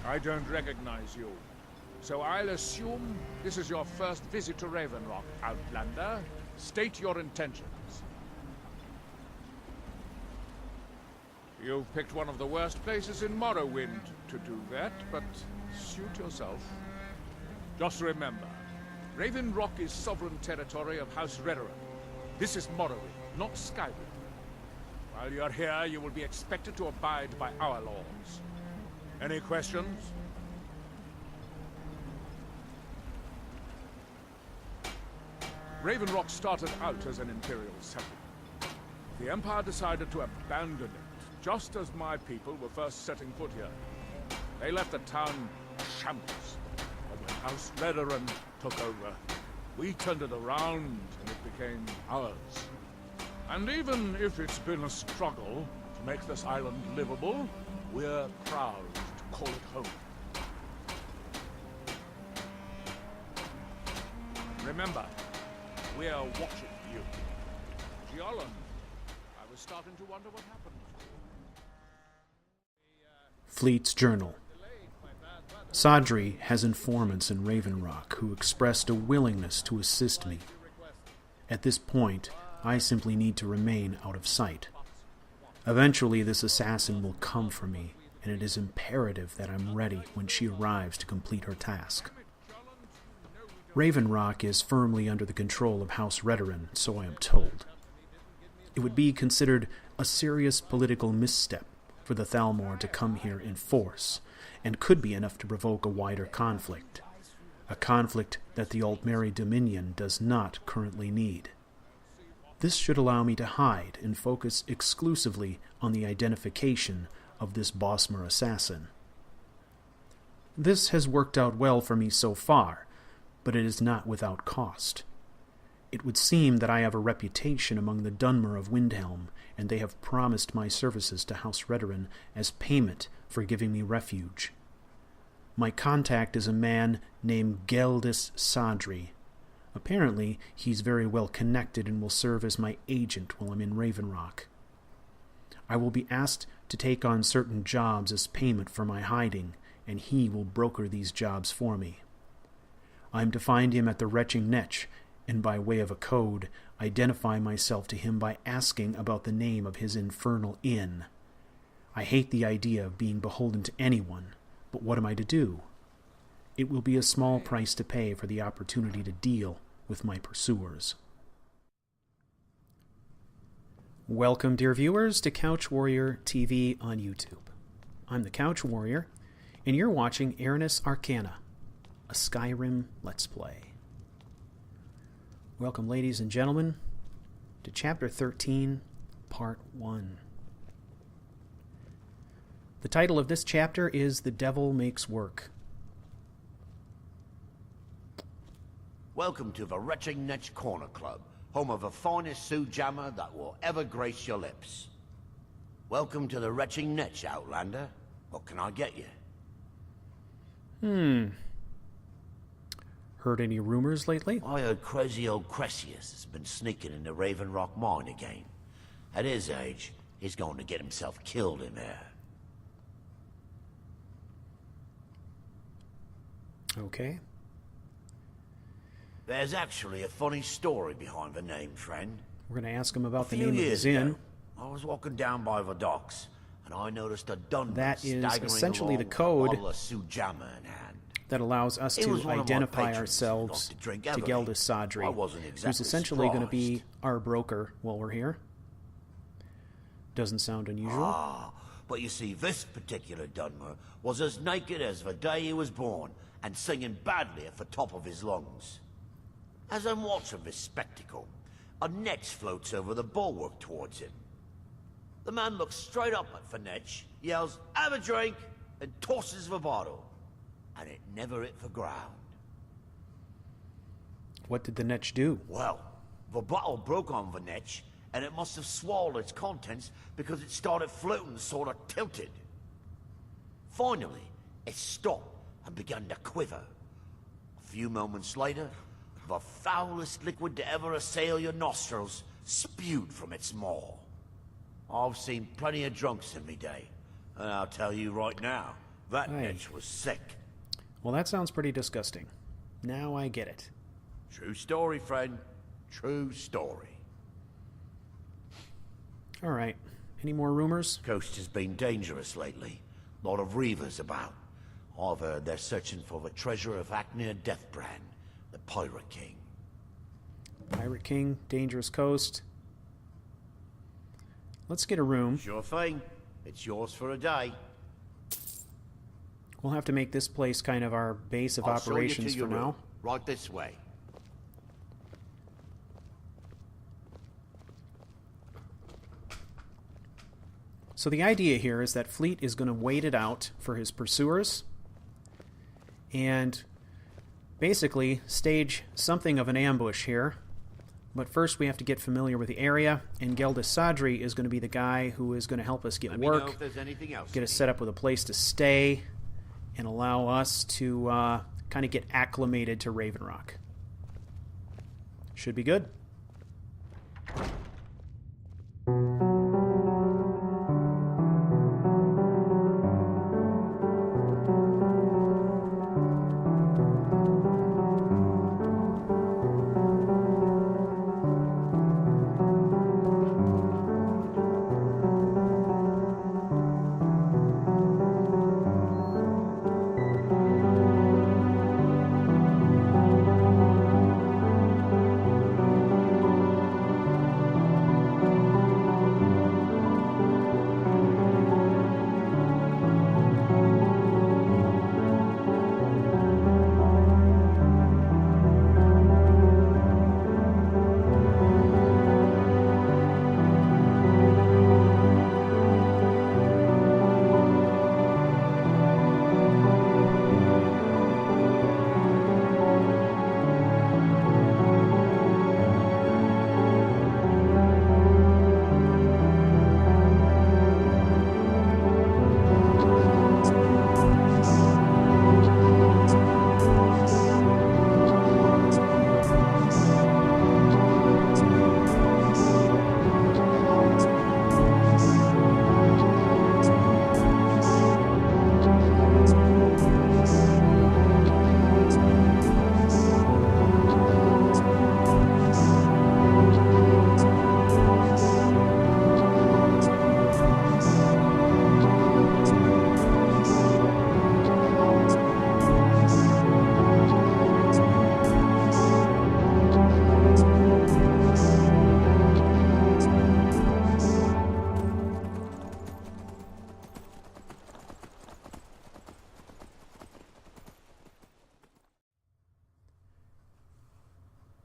I don't recognize you. So I'll assume this is your first visit to Raven Rock, Outlander. State your intentions. You've picked one of the worst places in Morrowind to do that, but suit yourself. Just remember, Raven Rock is sovereign territory of House Redoran. This is Morrowind, not Skyrim. While you're here, you will be expected to abide by our laws. Any questions? Raven Rock started out as an Imperial settlement. The Empire decided to abandon it, just as my people were first setting foot here. They left the town shambles. But when House Redoran took over, we turned it around and it became ours. And even if it's been a struggle to make this island livable, we're proud to call it home. Remember, we're watching you. Giolon, I was starting to wonder what happened. Fleet's Journal. Sadri has informants in Raven Rock who expressed a willingness to assist me. At this point, I simply need to remain out of sight. Eventually, this assassin will come for me, and it is imperative that I'm ready when she arrives to complete her task. Raven Rock is firmly under the control of House Redoran, so I am told. It would be considered a serious political misstep for the Thalmor to come here in force, and could be enough to provoke a wider conflict. A conflict that the Altmeri Dominion does not currently need. This should allow me to hide and focus exclusively on the identification of this Bosmer assassin. This has worked out well for me so far, but it is not without cost. It would seem that I have a reputation among the Dunmer of Windhelm, and they have promised my services to House Redoran as payment for giving me refuge. My contact is a man named Geldis Sadri. Apparently, he's very well connected and will serve as my agent while I'm in Raven Rock. I will be asked to take on certain jobs as payment for my hiding, and he will broker these jobs for me. I am to find him at the Retching Netch, and by way of a code, identify myself to him by asking about the name of his infernal inn. I hate the idea of being beholden to anyone, but what am I to do? It will be a small price to pay for the opportunity to deal with my pursuers. Welcome, dear viewers, to CouchWarrior TV on YouTube. I'm the CouchWarrior, and you're watching Erinyes Arcana, a Skyrim Let's Play. Welcome, ladies and gentlemen, to Chapter 13, Part 1. The title of this chapter is The Devil Makes Work. Welcome to the Retching Netch Corner Club, home of the finest Sioux jammer that will ever grace your lips. Welcome to the Retching Netch, Outlander. What can I get you? Heard any rumors lately? I heard crazy old Cressius has been sneaking into Raven Rock mine again. At his age, he's going to get himself killed in there. Okay. There's actually a funny story behind the name, friend. We're going to ask him about the A few name of years his inn. ago, I was walking down by the docks, and I noticed a Dunmer That is staggering essentially along the with a code bottle of Sioux jammer in hand. that allows us It was to one of my identify patrons, ourselves not to drink to heavily. Geldis Sadri, I wasn't who's exactly essentially going to be surprised. our broker while we're here. Doesn't sound unusual. Ah, but you see, this particular Dunmer was as naked as the day he was born, and singing badly at the top of his lungs. As I'm watching this spectacle, a netch floats over the bulwark towards him. The man looks straight up at the netch, yells, "Have a drink," and tosses the bottle. And it never hit the ground. What did the Netch do? Well, the bottle broke on the netch, and it must have swallowed its contents because it started floating sort of tilted. Finally, it stopped and began to quiver. A few moments later, the foulest liquid to ever assail your nostrils spewed from its maw. I've seen plenty of drunks in me day, and I'll tell you right now, That Aye. bitch was sick. Well, that sounds pretty disgusting. Now I get it. True story, friend. True story. Alright. Any more rumors? Coast has been dangerous lately. Lot of reavers about. I've heard they're searching for the treasure of Arcane Deathbrand, the Pirate King. Pirate King, Dangerous Coast. Let's get a room. Sure thing. It's yours for a day. We'll have to make this place kind of our base of I'll show you operations to for your now. room. Right this way. So the idea here is that Fleet is going to wait it out for his pursuers and basically stage something of an ambush here. But first we have to get familiar with the area, and Geldis Sadri is going to be the guy who is going to help us get Let me know work, if there's anything else get you us need. set up with a place to stay, and allow us to kind of get acclimated to Raven Rock. Should be good.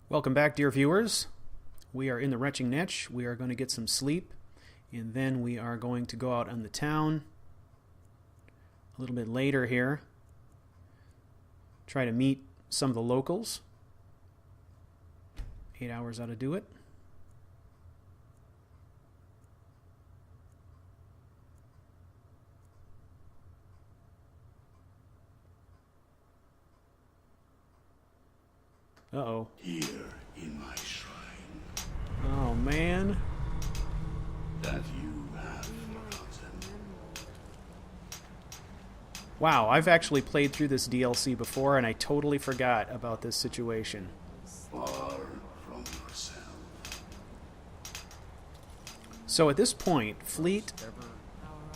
Welcome back, dear viewers. We are in the Retching Niche. We are going to get some sleep, and then we are going to go out on the town a little bit later here. Try to meet some of the locals. 8 hours ought to do it. Uh-oh. Here in my shrine, Oh, man. that you have forgotten. Wow, I've actually played through this DLC before, and I totally forgot about this situation. Far from yourself. So at this point, Fleet,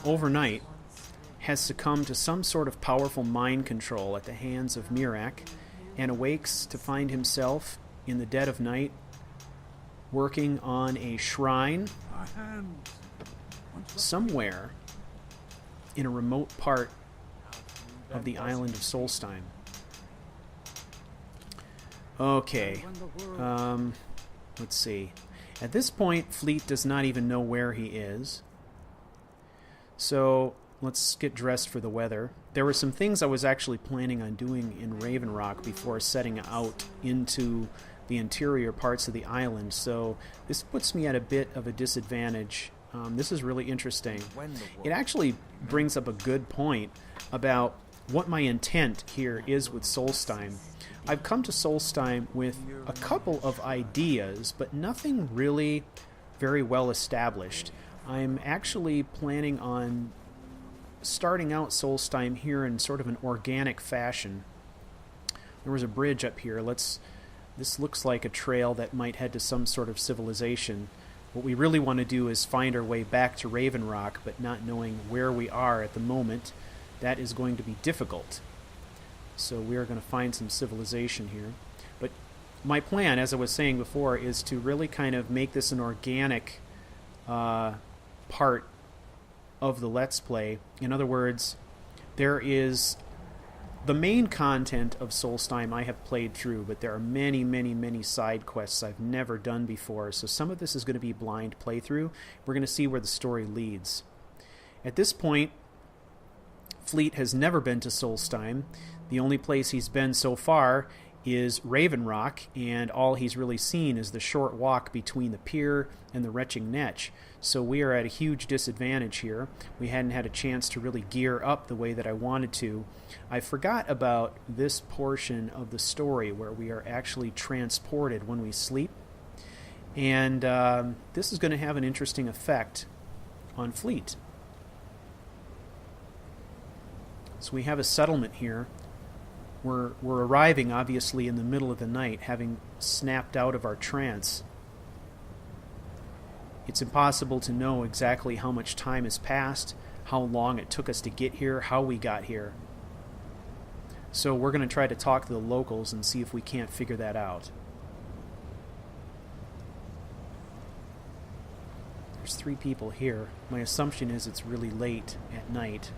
overnight, has succumbed to some sort of powerful mind control at the hands of Mirak, and awakes to find himself in the dead of night working on a shrine somewhere in a remote part of the island of Solstheim. Okay, let's see. At this point, Fleet does not even know where he is. So let's get dressed for the weather. There were some things I was actually planning on doing in Raven Rock before setting out into the interior parts of the island, so this puts me at a bit of a disadvantage. This is really interesting. It actually brings up a good point about what my intent here is with Solstheim. I've come to Solstheim with a couple of ideas, but nothing really very well established. I'm actually planning on starting out Solstheim here in sort of an organic fashion. There was a bridge up here. This looks like a trail that might head to some sort of civilization. What we really want to do is find our way back to Raven Rock, but not knowing where we are at the moment, that is going to be difficult. So we are going to find some civilization here. But my plan, as I was saying before, is to really kind of make this an organic part of the Let's Play. In other words, there is the main content of Solstheim I have played through, but there are many, many, many side quests I've never done before, so some of this is going to be blind playthrough. We're going to see where the story leads. At this point, Fleet has never been to Solstheim. The only place he's been so far is Raven Rock, and all he's really seen is the short walk between the pier and the Retching Netch. So we are at a huge disadvantage here. We hadn't had a chance to really gear up the way that I wanted to. I forgot about this portion of the story where we are actually transported when we sleep. And this is going to have an interesting effect on Fleet. So we have a settlement here. We're arriving, obviously, in the middle of the night, having snapped out of our trance. It's impossible to know exactly how much time has passed, how long it took us to get here, how we got here. So we're going to try to talk to the locals and see if we can't figure that out. There's 3 people here. My assumption is it's really late at night.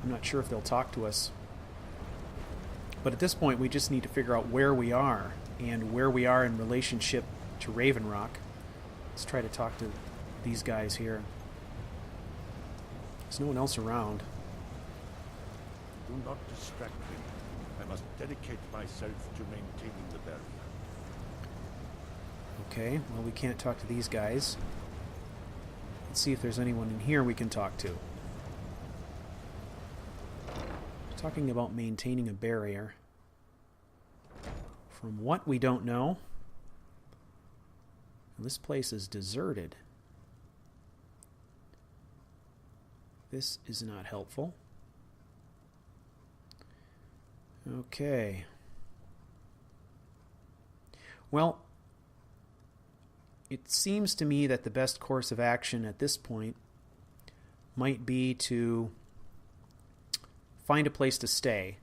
I'm not sure if they'll talk to us. But at this point, we just need to figure out where we are and where we are in relationship to Raven Rock. Let's try to talk to these guys here. There's no one else around. Do not distract me. I must dedicate myself to maintaining the barrier. Okay, well, we can't talk to these guys. Let's see if there's anyone in here we can talk to. Talking about maintaining a barrier. From what we don't know, this place is deserted. This is not helpful. Okay. Well, it seems to me that the best course of action at this point might be to find a place to stay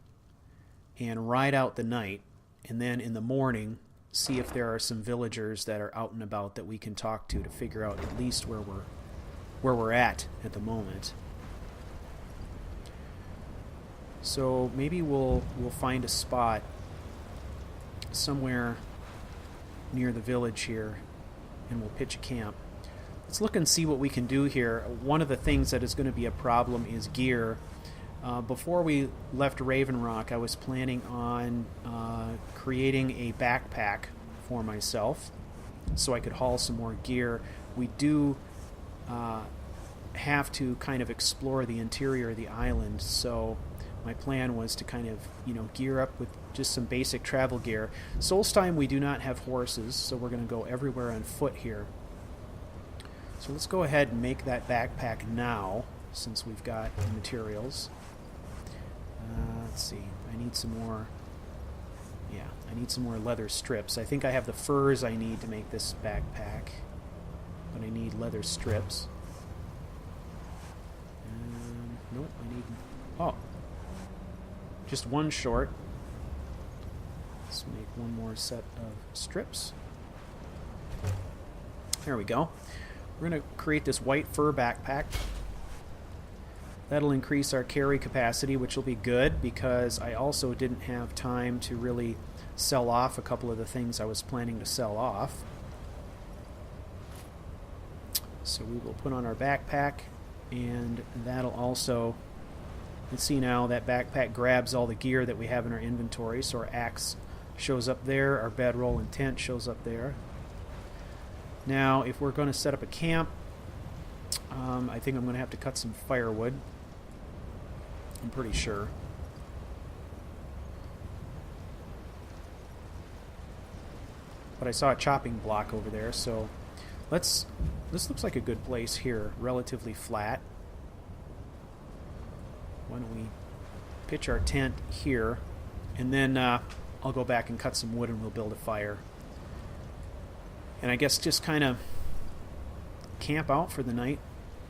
and ride out the night, and then in the morning see if there are some villagers that are out and about that we can talk to figure out at least where we're at the moment. So maybe we'll find a spot somewhere near the village here and we'll pitch a camp. Let's look and see what we can do here. One of the things that is going to be a problem is gear. Before we left Raven Rock, I was planning on creating a backpack for myself so I could haul some more gear. We do have to kind of explore the interior of the island, so my plan was to kind of, gear up with just some basic travel gear. Solstheim, we do not have horses, so we're going to go everywhere on foot here. So let's go ahead and make that backpack now, since we've got the materials. Let's see. I need some more. Yeah, I need some more leather strips. I think I have the furs I need to make this backpack, but I need leather strips. Nope, I need. Oh, just one short. Let's make one more set of strips. There we go. We're going to create this white fur backpack. That'll increase our carry capacity, which will be good because I also didn't have time to really sell off a couple of the things I was planning to sell off. So we will put on our backpack, and that'll also, let's see now, that backpack grabs all the gear that we have in our inventory. So our axe shows up there, our bedroll and tent shows up there. Now, if we're going to set up a camp, I think I'm going to have to cut some firewood. I'm pretty sure. But I saw a chopping block over there, so This looks like a good place here, relatively flat. Why don't we pitch our tent here, and then I'll go back and cut some wood and we'll build a fire. And I guess just kind of camp out for the night.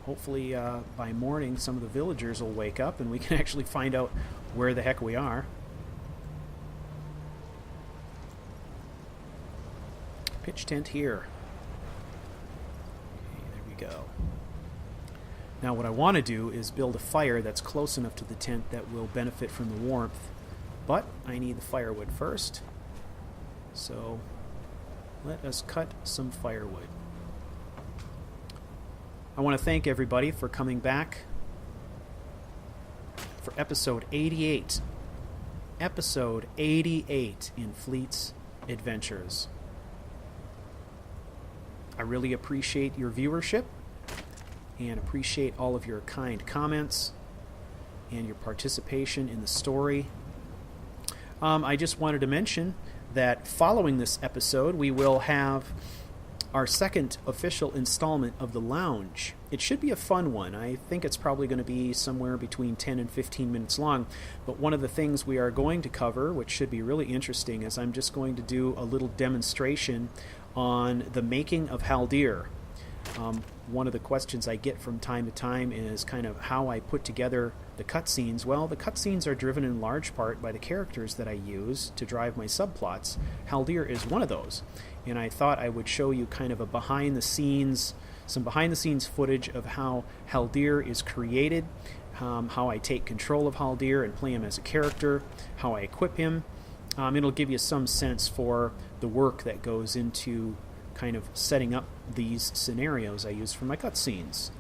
Hopefully by morning some of the villagers will wake up and we can actually find out where the heck we are. Pitch tent here. Okay, there we go. Now what I want to do is build a fire that's close enough to the tent that will benefit from the warmth. But I need the firewood first. So let us cut some firewood. I want to thank everybody for coming back for episode 88. Episode 88 in Fleet's Adventures. I really appreciate your viewership and appreciate all of your kind comments and your participation in the story. I just wanted to mention that following this episode, we will have our second official installment of The Lounge. It should be a fun one. I think it's probably going to be somewhere between 10 and 15 minutes long. But one of the things we are going to cover, which should be really interesting, is I'm just going to do a little demonstration on the Making of Haldir. One of the questions I get from time to time is kind of how I put together the cutscenes. Well, the cutscenes are driven in large part by the characters that I use to drive my subplots. Haldir is one of those. And I thought I would show you kind of a some behind-the-scenes footage of how Haldir is created, how I take control of Haldir and play him as a character, how I equip him. It'll give you some sense for the work that goes into kind of setting up these scenarios I use for my cutscenes.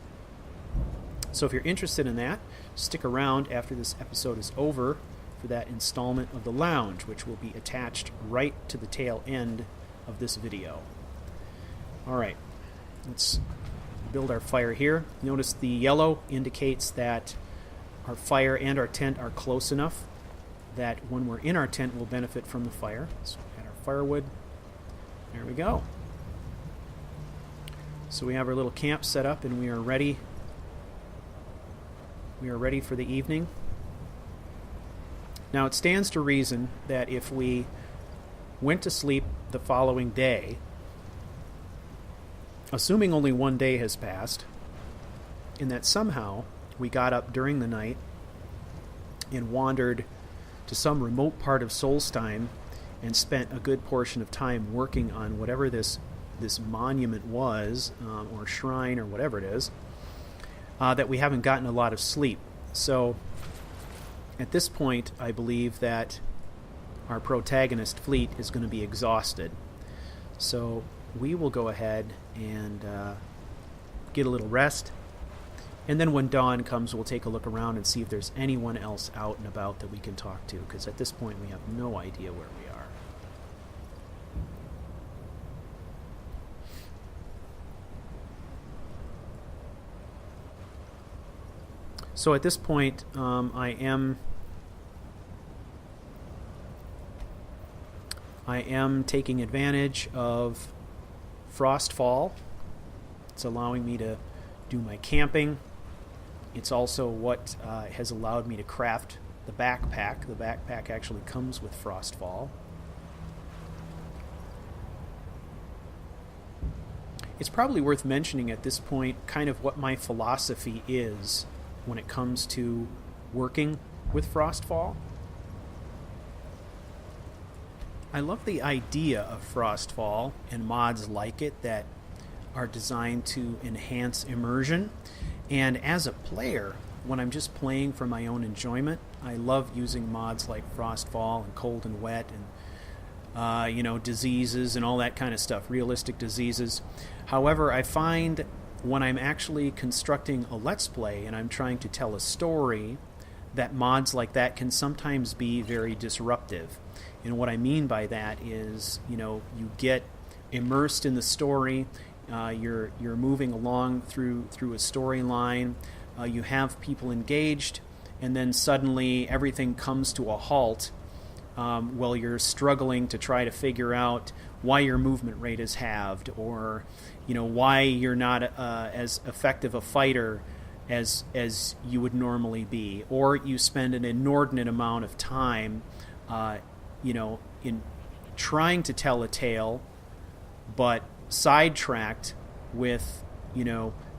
So if you're interested in that, stick around after this episode is over for that installment of The Lounge, which will be attached right to the tail end of this video. Alright, let's build our fire here. Notice the yellow indicates that our fire and our tent are close enough that when we're in our tent we'll benefit from the fire. So add our firewood. There we go. So we have our little camp set up and we are ready. We are ready for the evening. Now it stands to reason that if we went to sleep the following day, assuming only one day has passed, and that somehow we got up during the night and wandered to some remote part of Solstheim and spent a good portion of time working on whatever this monument was, or shrine, or whatever it is, that we haven't gotten a lot of sleep. So at this point, I believe that our protagonist Fleet is going to be exhausted. So we will go ahead and get a little rest. And then when dawn comes, we'll take a look around and see if there's anyone else out and about that we can talk to, because at this point we have no idea where we are. So at this point, I am taking advantage of Frostfall. It's allowing me to do my camping. It's also what has allowed me to craft the backpack. The backpack actually comes with Frostfall. It's probably worth mentioning at this point kind of what my philosophy is when it comes to working with Frostfall. I love the idea of Frostfall and mods like it that are designed to enhance immersion. And as a player, when I'm just playing for my own enjoyment, I love using mods like Frostfall and Cold and Wet and diseases and all that kind of stuff, realistic diseases. However, I find when I'm actually constructing a Let's Play and I'm trying to tell a story, that mods like that can sometimes be very disruptive. And what I mean by that is, you get immersed in the story, you're moving along through a storyline, you have people engaged, and then suddenly everything comes to a halt while you're struggling to try to figure out why your movement rate is halved, or why you're not as effective a fighter as you would normally be, or you spend an inordinate amount of time in trying to tell a tale but sidetracked with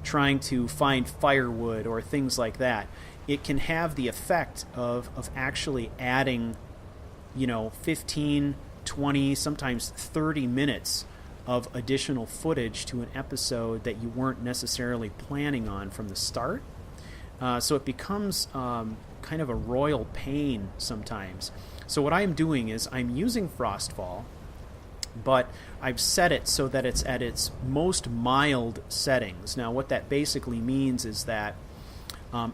trying to find firewood or things like that. It can have the effect of actually adding 15, 20, sometimes 30 minutes of additional footage to an episode that you weren't necessarily planning on from the start. So it becomes kind of a royal pain sometimes. So what I'm doing is I'm using Frostfall, but I've set it so that it's at its most mild settings. Now what that basically means is that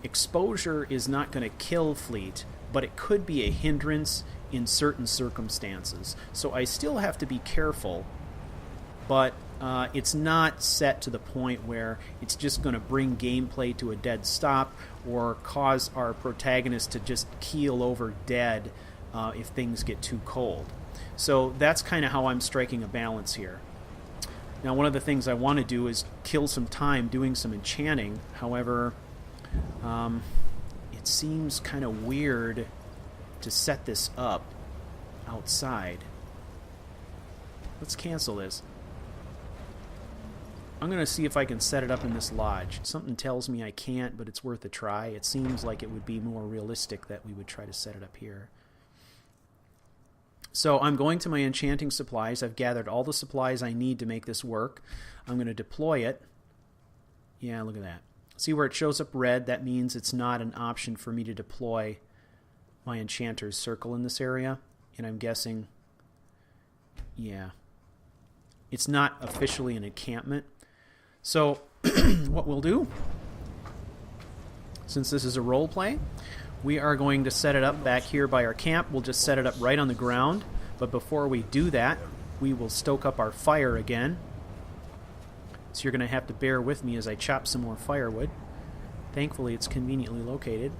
exposure is not going to kill Fleet, but it could be a hindrance in certain circumstances. So I still have to be careful, but it's not set to the point where it's just going to bring gameplay to a dead stop or cause our protagonist to just keel over dead if things get too cold. So that's kind of how I'm striking a balance here. Now, one of the things I want to do is kill some time doing some enchanting. However, it seems kind of weird to set this up outside. Let's cancel this. I'm going to see if I can set it up in this lodge. Something tells me I can't, but it's worth a try. It seems like it would be more realistic that we would try to set it up here. So I'm going to my enchanting supplies. I've gathered all the supplies I need to make this work. I'm going to deploy it. Yeah, look at that. See where it shows up red? That means it's not an option for me to deploy my enchanter's circle in this area. And I'm guessing, yeah, it's not officially an encampment. So what we'll do, since this is a role play, we are going to set it up back here by our camp. We'll just set it up right on the ground. But before we do that, we will stoke up our fire again. So you're going to have to bear with me as I chop some more firewood. Thankfully, it's conveniently located.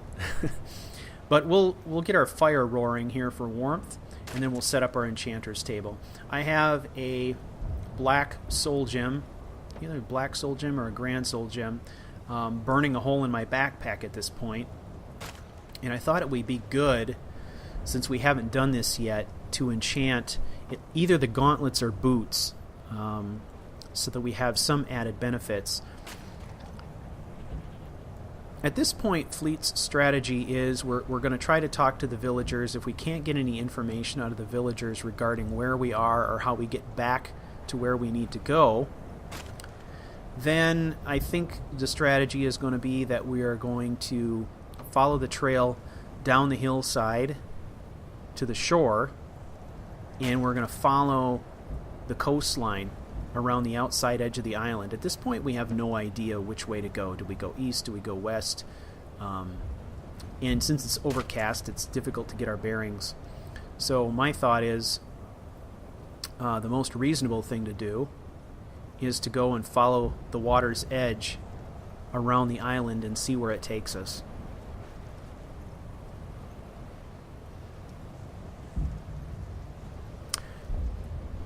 But we'll get our fire roaring here for warmth, and then we'll set up our enchanter's table. I have a black soul gem, either a black soul gem or a grand soul gem, burning a hole in my backpack at this point. And I thought it would be good, since we haven't done this yet, to enchant either the gauntlets or boots, so that we have some added benefits. At this point, Fleet's strategy is we're going to try to talk to the villagers. If we can't get any information out of the villagers regarding where we are or how we get back to where we need to go, then I think the strategy is going to be that we are going to follow the trail down the hillside to the shore, and we're going to follow the coastline around the outside edge of the island. At this point, we have no idea which way to go. Do we go east? Do we go west? And since it's overcast, it's difficult to get our bearings. So my thought is the most reasonable thing to do is to go and follow the water's edge around the island and see where it takes us.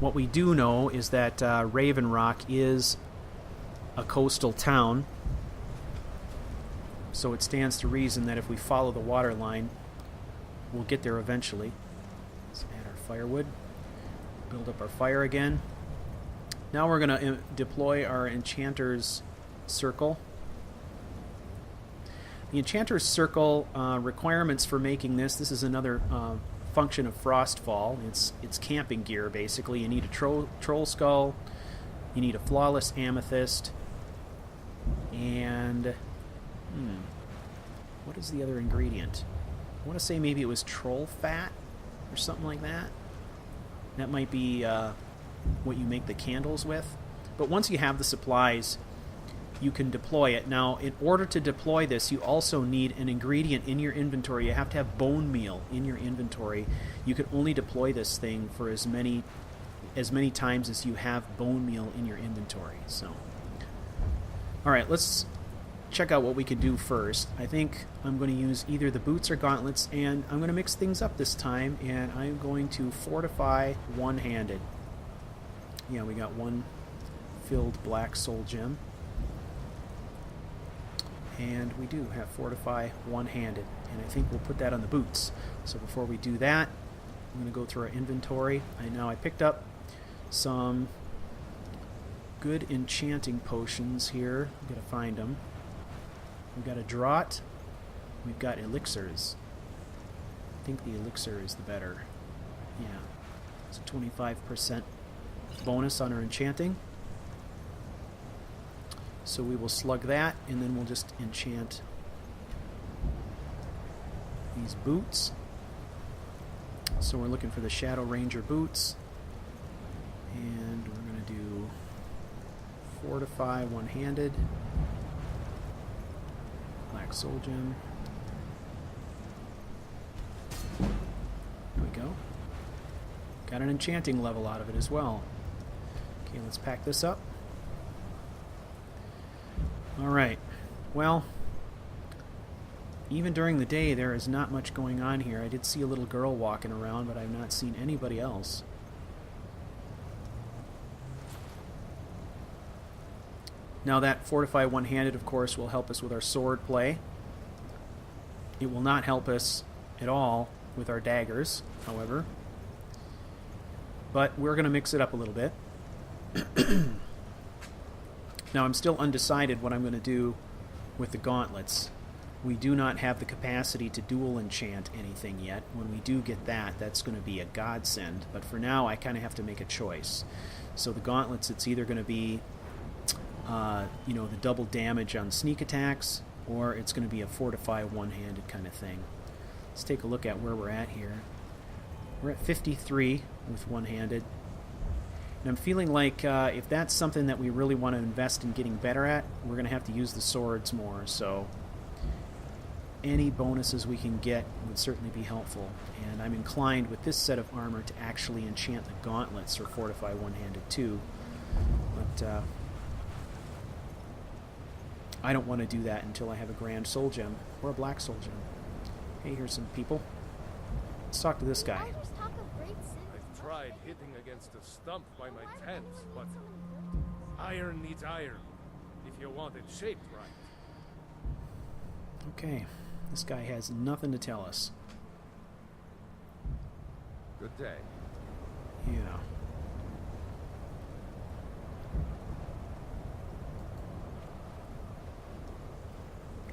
What we do know is that Raven Rock is a coastal town, so it stands to reason that if we follow the water line, we'll get there eventually. Let's add our firewood, build up our fire again. Now we're going to deploy our Enchanter's Circle. The Enchanter's Circle requirements for making this is another function of Frostfall. It's camping gear, basically. You need a troll skull, you need a flawless amethyst, and what is the other ingredient? I want to say maybe it was troll fat or something like that. That might be what you make the candles with. But once you have the supplies, you can deploy it. Now, in order to deploy this, you also need an ingredient in your inventory. You have to have bone meal in your inventory. You can only deploy this thing for as many times as you have bone meal in your inventory. So, all right, let's check out what we could do first. I think I'm going to use either the boots or gauntlets, and I'm going to mix things up this time, and I'm going to fortify one-handed. Yeah, we got one filled black soul gem. And we do have fortify one-handed, and I think we'll put that on the boots. So before we do that, I'm going to go through our inventory. I picked up some good enchanting potions here. I'm going to find them. We've got a draught. We've got elixirs. I think the elixir is the better. Yeah. It's a 25% bonus on our enchanting. So we will slug that, and then we'll just enchant these boots. So we're looking for the Shadow Ranger boots. And we're going to do fortify one-handed. Black soul gem. There we go. Got an enchanting level out of it as well. Okay, let's pack this up. Alright, well, even during the day there is not much going on here. I did see a little girl walking around, but I've not seen anybody else. Now that fortify one-handed, of course, will help us with our sword play. It will not help us at all with our daggers, however. But we're going to mix it up a little bit. Now, I'm still undecided what I'm going to do with the gauntlets. We do not have the capacity to dual enchant anything yet. When we do get that, that's going to be a godsend. But for now, I kind of have to make a choice. So the gauntlets, it's either going to be, the double damage on sneak attacks, or it's going to be a fortify one-handed kind of thing. Let's take a look at where we're at here. We're at 53 with one-handed. And I'm feeling like if that's something that we really want to invest in getting better at, we're going to have to use the swords more. So any bonuses we can get would certainly be helpful. And I'm inclined with this set of armor to actually enchant the gauntlets or fortify one-handed too. But I don't want to do that until I have a grand soul gem or a black soul gem. Hey, here's some people. Let's talk to this guy. I've tried hitting against a stump by my tents, but iron needs iron if you want it shaped right. Okay, this guy has nothing to tell us. Good day. Yeah.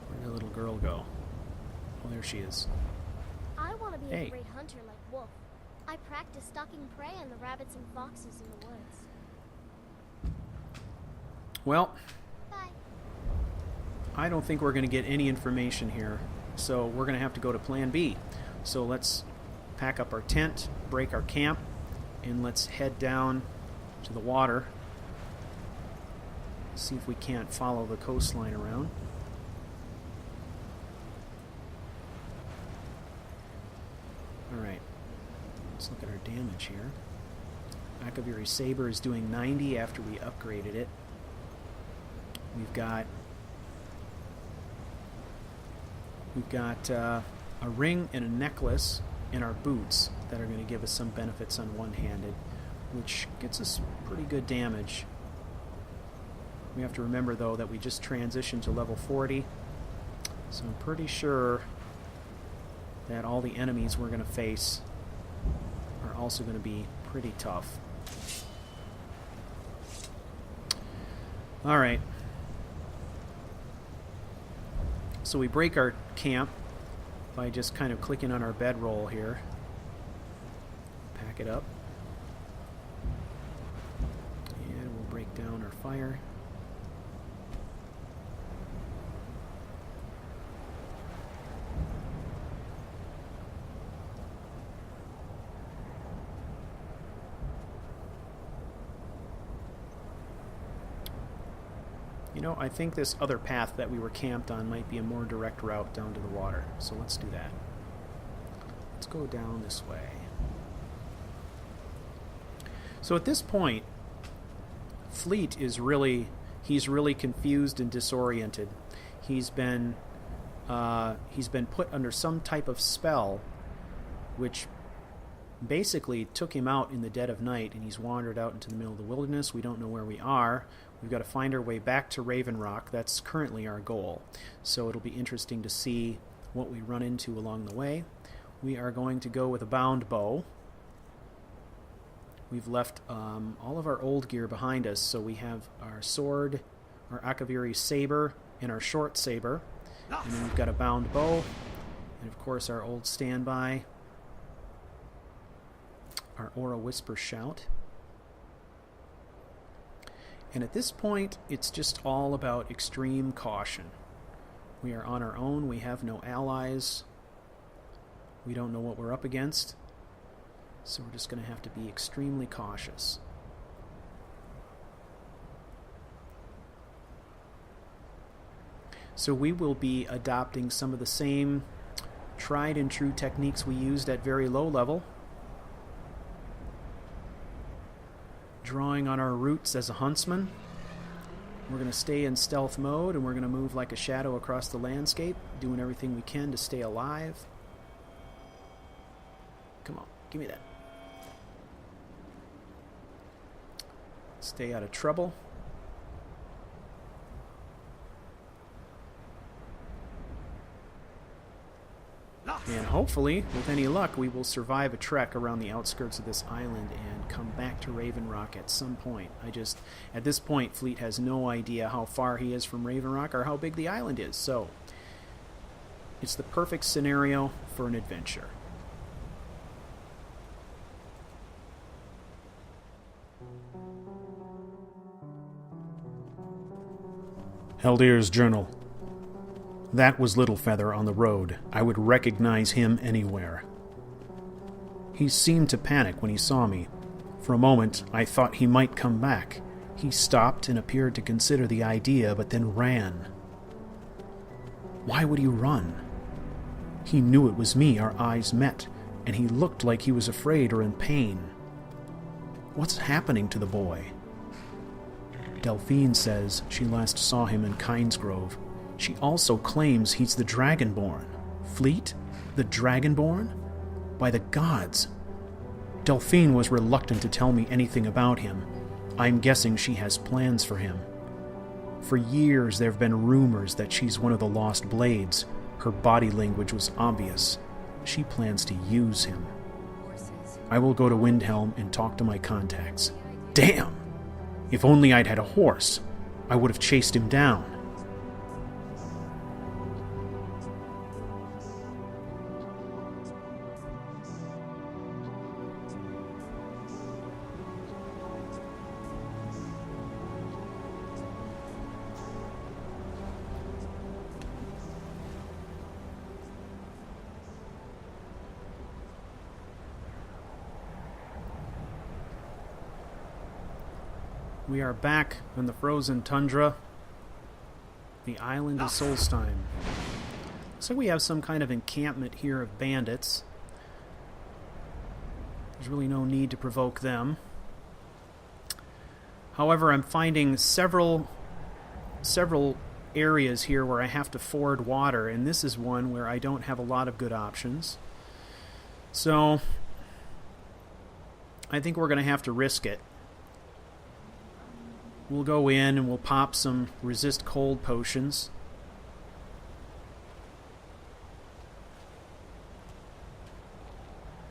Where'd the little girl go? Oh, there she is. I want to be Hey. a great hunter like Wolf. I practice stalking prey on the rabbits and foxes in the woods. Well, Bye. I don't think we're going to get any information here, so we're going to have to go to Plan B. So let's pack up our tent, break our camp, and let's head down to the water. See if we can't follow the coastline around. Alright, let's look at our damage here. Akaviri Saber is doing 90 after we upgraded it. We've got a ring and a necklace in our boots that are going to give us some benefits on one-handed, which gets us pretty good damage. We have to remember, though, that we just transitioned to level 40, so I'm pretty sure that all the enemies we're going to face are also going to be pretty tough. Alright. So we break our camp by just kind of clicking on our bedroll here. Pack it up. And we'll break down our fire. You know, I think this other path that we were camped on might be a more direct route down to the water. So let's do that. Let's go down this way. So at this point, Fleet is he's really confused and disoriented. he's been put under some type of spell, which basically took him out in the dead of night, and he's wandered out into the middle of the wilderness. We don't know where we are. We've got to find our way back to Raven Rock. That's currently our goal. So it'll be interesting to see what we run into along the way. We are going to go with a bound bow. We've left all of our old gear behind us, so we have our sword, our Akaviri saber, and our short saber. And then we've got a bound bow, and of course our old standby, our Aura Whisper Shout. And at this point, it's just all about extreme caution. We are on our own. We have no allies. We don't know what we're up against. So we're just going to have to be extremely cautious. So we will be adopting some of the same tried and true techniques we used at very low level. Drawing on our roots as a huntsman. We're going to stay in stealth mode, and we're going to move like a shadow across the landscape, doing everything we can to stay alive. Come on, give me that. Stay out of trouble. And hopefully, with any luck, we will survive a trek around the outskirts of this island and come back to Raven Rock at some point. At this point, Fleet has no idea how far he is from Raven Rock or how big the island is, so it's the perfect scenario for an adventure. Haldir's journal. That was Littlefeather on the road. I would recognize him anywhere. He seemed to panic when he saw me. For a moment, I thought he might come back. He stopped and appeared to consider the idea, but then ran. Why would he run? He knew it was me. Our eyes met, and he looked like he was afraid or in pain. What's happening to the boy? Delphine says she last saw him in Kinesgrove. She also claims he's the Dragonborn. Fleet? The Dragonborn? By the gods! Delphine was reluctant to tell me anything about him. I'm guessing she has plans for him. For years there have been rumors that she's one of the Lost Blades. Her body language was obvious. She plans to use him. I will go to Windhelm and talk to my contacts. Damn! If only I'd had a horse, I would have chased him down. We are back on the frozen tundra. The island of Solstheim. Looks like we have some kind of encampment here of bandits. There's really no need to provoke them. However, I'm finding several areas here where I have to ford water, and this is one where I don't have a lot of good options. So, I think we're going to have to risk it. We'll go in and we'll pop some resist cold potions.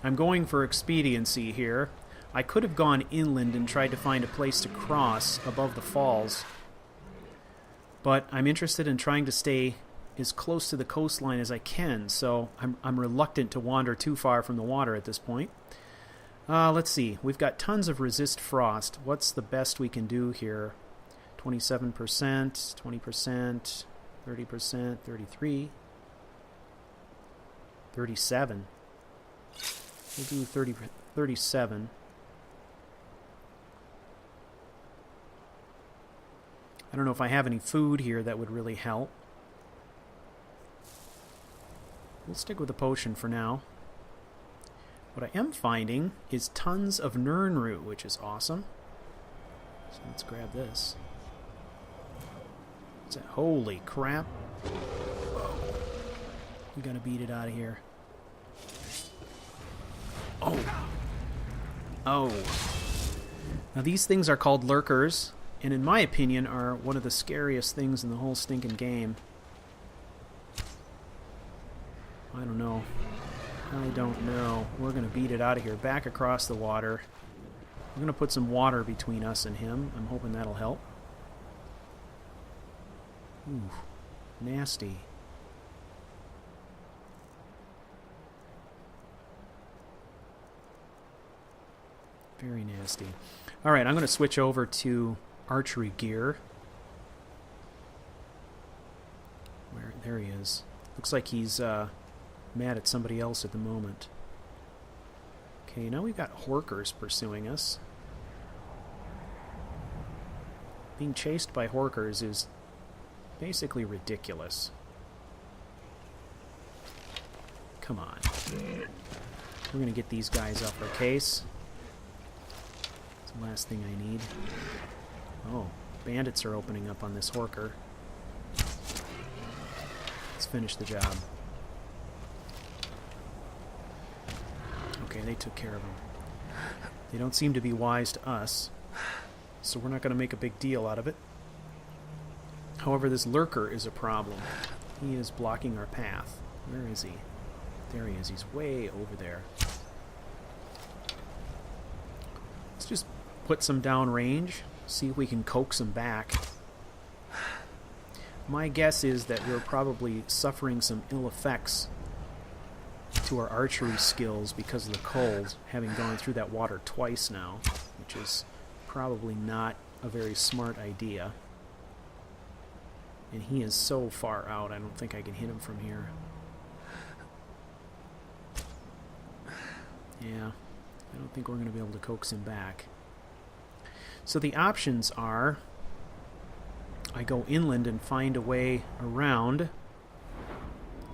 I'm going for expediency here. I could have gone inland and tried to find a place to cross above the falls, but I'm interested in trying to stay as close to the coastline as I can, so I'm reluctant to wander too far from the water at this point. Let's see. We've got tons of resist frost. What's the best we can do here? 27%, 20%, 30%, 33, 37. We'll do 37. I don't know if I have any food here that would really help. We'll stick with the potion for now. What I am finding is tons of Nirnroot, which is awesome. So let's grab this. Holy crap. We gotta beat it out of here. Oh! Oh. Now these things are called lurkers, and in my opinion are one of the scariest things in the whole stinking game. I don't know. I don't know. We're gonna beat it out of here. Back across the water. We're gonna put some water between us and him. I'm hoping that'll help. Ooh. Nasty. Very nasty. Alright, I'm going to switch over to archery gear. There he is. Looks like he's mad at somebody else at the moment. Okay, now we've got Horkers pursuing us. Being chased by Horkers is basically ridiculous. Come on. We're going to get these guys off our case. It's the last thing I need. Oh, bandits are opening up on this Horker. Let's finish the job. Okay, they took care of him. They don't seem to be wise to us, so we're not going to make a big deal out of it. However, this lurker is a problem. He is blocking our path. Where is he? There he is. He's way over there. Let's just put some downrange, see if we can coax him back. My guess is that we're probably suffering some ill effects to our archery skills because of the cold, having gone through that water twice now, which is probably not a very smart idea. And he is so far out, I don't think I can hit him from here. Yeah, I don't think we're going to be able to coax him back. So the options are, I go inland and find a way around.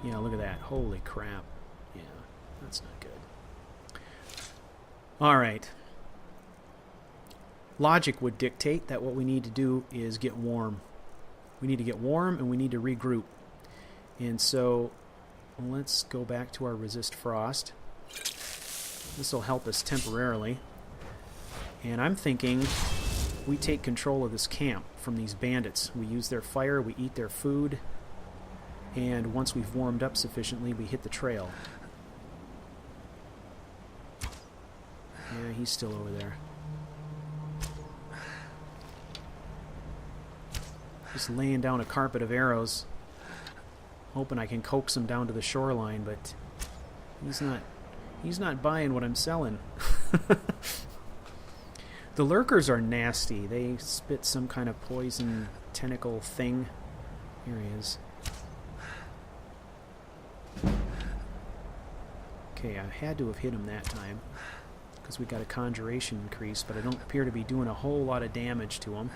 Yeah, look at that. Holy crap. Yeah, that's not good. Alright. Logic would dictate that what we need to do is get warm. We need to get warm and we need to regroup. And so let's go back to our resist frost. This will help us temporarily. And I'm thinking we take control of this camp from these bandits. We use their fire, we eat their food, and once we've warmed up sufficiently, we hit the trail. Yeah, he's still over there. Just laying down a carpet of arrows, hoping I can coax him down to the shoreline, but he's not buying what I'm selling. The lurkers are nasty. They spit some kind of poison tentacle thing. Here he is. Okay, I had to have hit him that time because we got a conjuration increase, but I don't appear to be doing a whole lot of damage to him.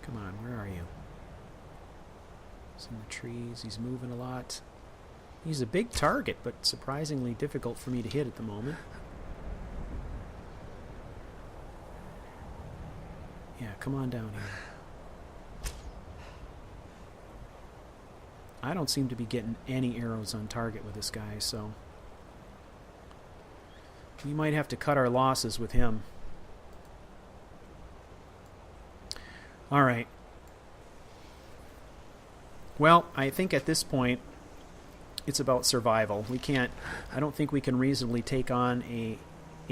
Come on, where are you? He's in the trees. He's moving a lot. He's a big target, but surprisingly difficult for me to hit at the moment. Yeah, come on down here. I don't seem to be getting any arrows on target with this guy, so we might have to cut our losses with him. Alright. Well, I think at this point it's about survival. I don't think we can reasonably take on a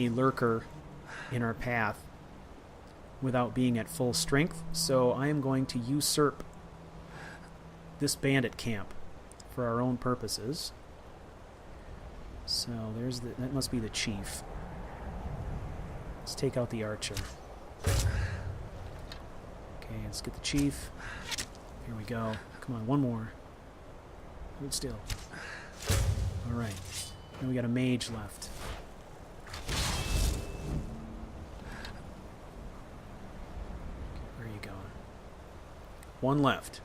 lurker in our path without being at full strength, so I am going to usurp this bandit camp for our own purposes. So that must be the chief. Let's take out the archer. Okay, let's get the chief. Here we go. Come on, one more. Hold still. Alright. Now we got a mage left. Where are you going? One left.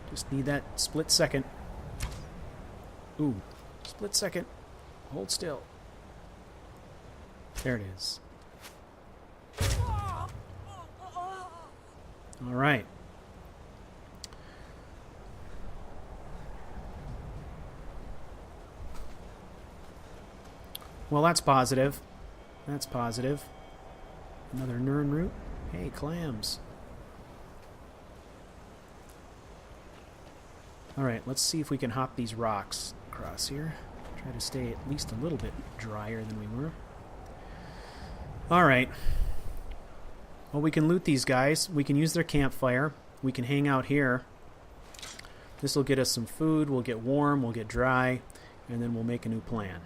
Just need that split second. Ooh. Split second. Hold still. There it is. All right. Well, that's positive. That's positive. Another Nern root. Hey, clams. Alright, let's see if we can hop these rocks across here. Try to stay at least a little bit drier than we were. Alright. Well, we can loot these guys. We can use their campfire. We can hang out here. This will get us some food. We'll get warm. We'll get dry. And then we'll make a new plan.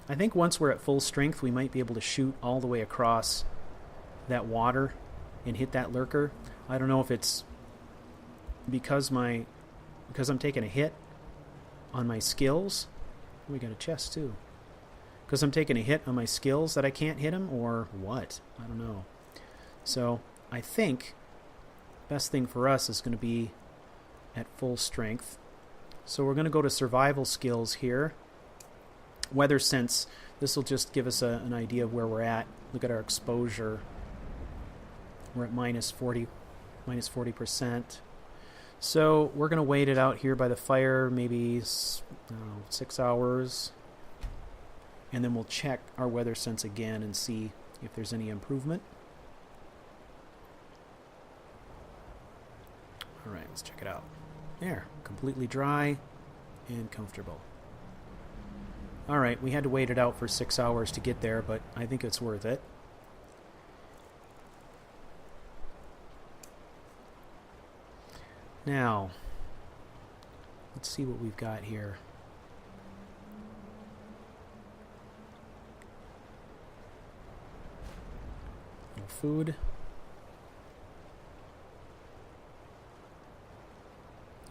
I think once we're at full strength, we might be able to shoot all the way across that water and hit that lurker. I don't know if it's because I'm taking a hit on my skills. We got a chest too. Because I'm taking a hit on my skills that I can't hit him, or what? I don't know. So I think best thing for us is going to be at full strength. So we're going to go to survival skills here. Weather sense. This will just give us an idea of where we're at. Look at our exposure. We're at minus 40%. So we're going to wait it out here by the fire, maybe 6 hours. And then we'll check our weather sense again and see if there's any improvement. Alright, let's check it out. There, completely dry and comfortable. Alright, we had to wait it out for 6 hours to get there, but I think it's worth it. Now, let's see what we've got here. Little food.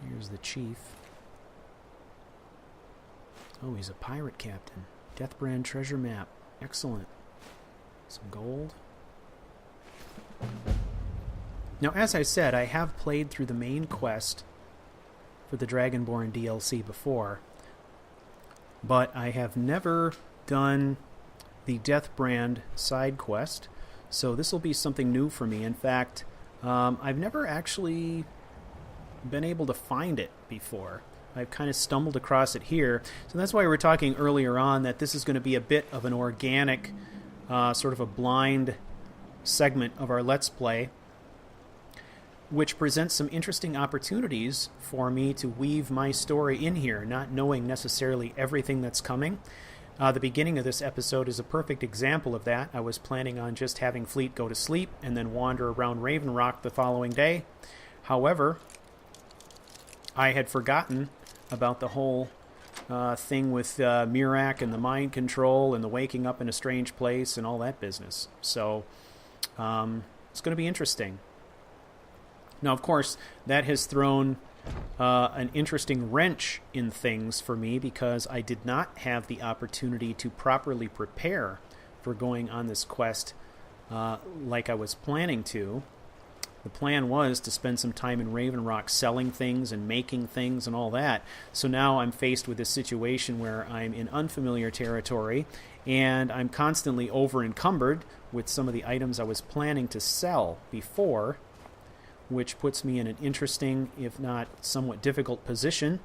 Here's the chief. Oh, he's a pirate captain. Deathbrand treasure map. Excellent. Some gold. Now, as I said, I have played through the main quest for the Dragonborn DLC before, but I have never done the Deathbrand side quest, so this will be something new for me. In fact, I've never actually been able to find it before. I've kind of stumbled across it here. So that's why we were talking earlier on that this is going to be a bit of an organic, sort of a blind segment of our Let's Play, which presents some interesting opportunities for me to weave my story in here, not knowing necessarily everything that's coming. The beginning of this episode is a perfect example of that. I was planning on just having Fleet go to sleep and then wander around Raven Rock the following day. However, I had forgotten about the whole thing with Mirac and the mind control and the waking up in a strange place and all that business. So it's going to be interesting. Now, of course, that has thrown an interesting wrench in things for me because I did not have the opportunity to properly prepare for going on this quest like I was planning to. The plan was to spend some time in Raven Rock selling things and making things and all that. So now I'm faced with this situation where I'm in unfamiliar territory and I'm constantly over-encumbered with some of the items I was planning to sell before, which puts me in an interesting, if not somewhat difficult position.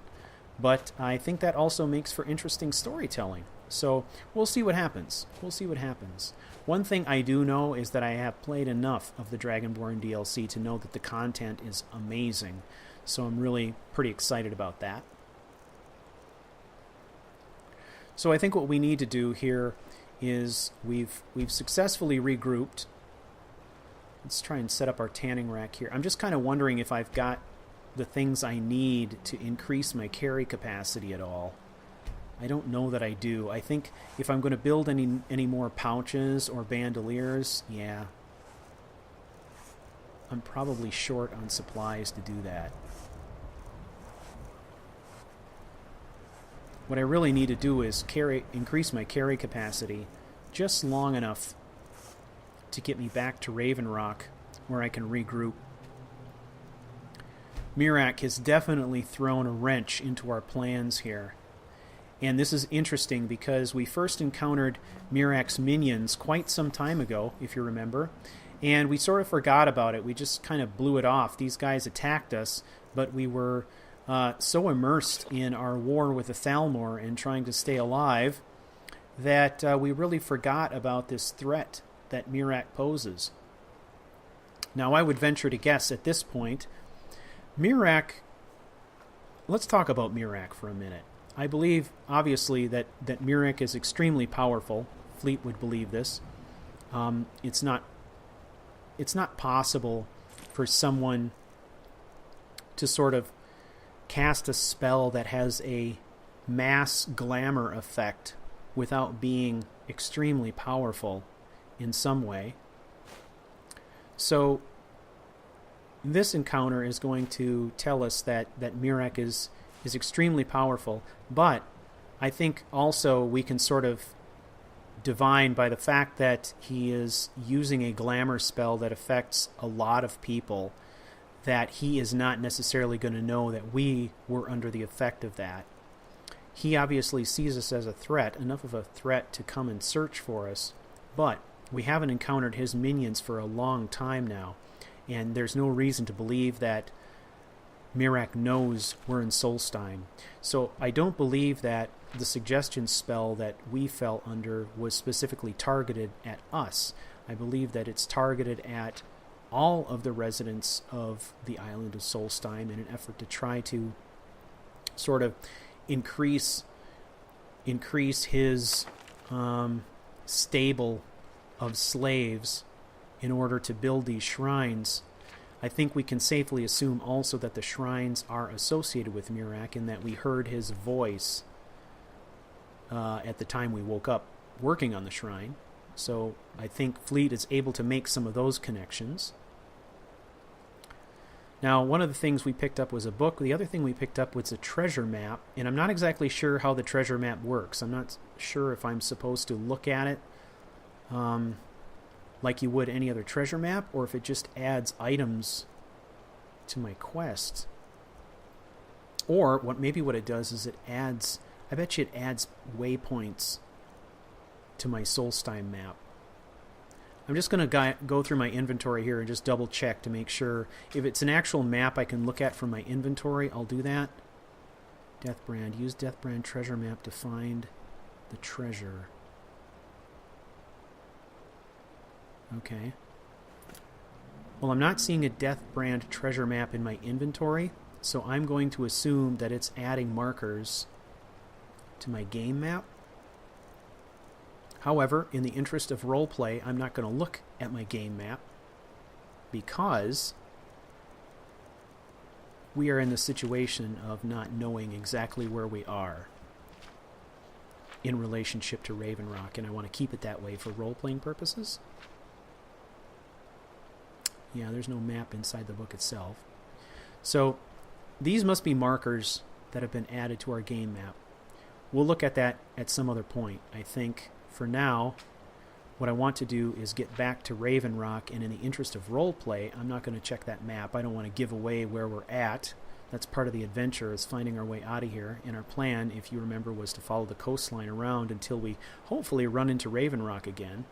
But I think that also makes for interesting storytelling. So we'll see what happens. We'll see what happens. One thing I do know is that I have played enough of the Dragonborn DLC to know that the content is amazing. So I'm really pretty excited about that. So I think what we need to do here is we've successfully regrouped. Let's try and set up our tanning rack here. I'm just kind of wondering if I've got the things I need to increase my carry capacity at all. I don't know that I do. I think if I'm going to build any more pouches or bandoliers, yeah, I'm probably short on supplies to do that. What I really need to do is increase my carry capacity just long enough to get me back to Raven Rock where I can regroup. Mirac has definitely thrown a wrench into our plans here. And this is interesting because we first encountered Mirak's minions quite some time ago, if you remember, and we sort of forgot about it. We just kind of blew it off. These guys attacked us, but we were so immersed in our war with the Thalmor and trying to stay alive that we really forgot about this threat that Mirak poses. Now, I would venture to guess at this point, Mirak... Let's talk about Mirak for a minute. I believe, obviously, that Mirak is extremely powerful. Fleet would believe this. It's not possible for someone to sort of cast a spell that has a mass glamour effect without being extremely powerful in some way. So this encounter is going to tell us that Mirak is extremely powerful, but I think also we can sort of divine by the fact that he is using a glamour spell that affects a lot of people, that he is not necessarily going to know that we were under the effect of that. He obviously sees us as a threat, enough of a threat to come and search for us, but we haven't encountered his minions for a long time now, and there's no reason to believe that Mirak knows we're in Solstheim. So I don't believe that the suggestion spell that we fell under was specifically targeted at us. I believe that it's targeted at all of the residents of the island of Solstheim in an effort to try to sort of increase his stable of slaves in order to build these shrines. I think we can safely assume also that the shrines are associated with Mirak in that we heard his voice at the time we woke up working on the shrine. So I think Fleet is able to make some of those connections. Now, one of the things we picked up was a book. The other thing we picked up was a treasure map, and I'm not exactly sure how the treasure map works. I'm not sure if I'm supposed to look at it like you would any other treasure map, or if it just adds items to my quest. Or what it does is it adds, I bet you it adds waypoints to my Solstheim map. I'm just going to go through my inventory here and just double check to make sure. If it's an actual map I can look at from my inventory, I'll do that. Deathbrand. Use Deathbrand treasure map to find the treasure. Okay. Well, I'm not seeing a Deathbrand treasure map in my inventory, so I'm going to assume that it's adding markers to my game map. However, in the interest of roleplay, I'm not going to look at my game map because we are in the situation of not knowing exactly where we are in relationship to Raven Rock, and I want to keep it that way for role-playing purposes. Yeah, there's no map inside the book itself. So these must be markers that have been added to our game map. We'll look at that at some other point. I think for now, what I want to do is get back to Raven Rock, and in the interest of roleplay, I'm not going to check that map. I don't want to give away where we're at. That's part of the adventure, is finding our way out of here. And our plan, if you remember, was to follow the coastline around until we hopefully run into Raven Rock again.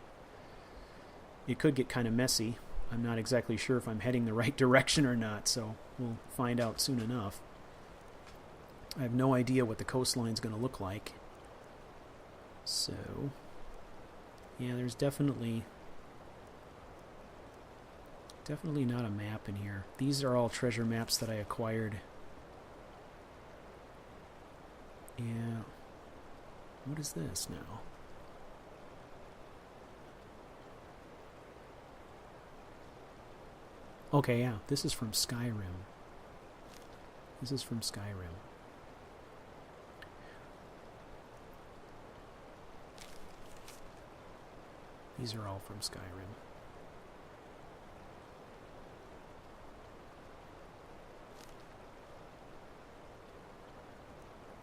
It could get kind of messy. I'm not exactly sure if I'm heading the right direction or not, so we'll find out soon enough. I have no idea what the coastline's going to look like. So, yeah, there's definitely not a map in here. These are all treasure maps that I acquired. Yeah. What is this now? Okay, yeah, this is from Skyrim. This is from Skyrim. These are all from Skyrim.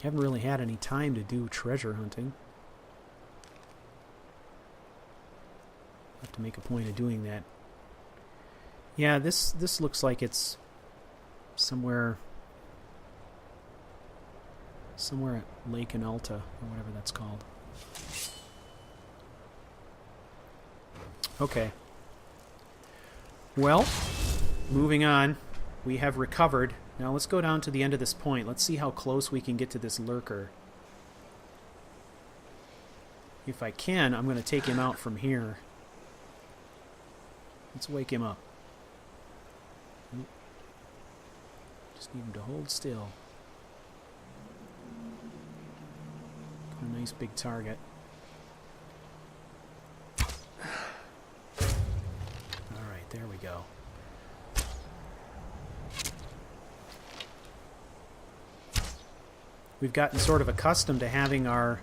Haven't really had any time to do treasure hunting. Have to make a point of doing that. Yeah, this looks like it's somewhere Somewhere at Lake Inalta, or whatever that's called. Okay. Well, moving on. We have recovered. Now let's go down to the end of this point. Let's see how close we can get to this lurker. If I can, I'm going to take him out from here. Let's wake him up. Just need him to hold still. Got a nice big target. Alright, there we go. We've gotten sort of accustomed to having our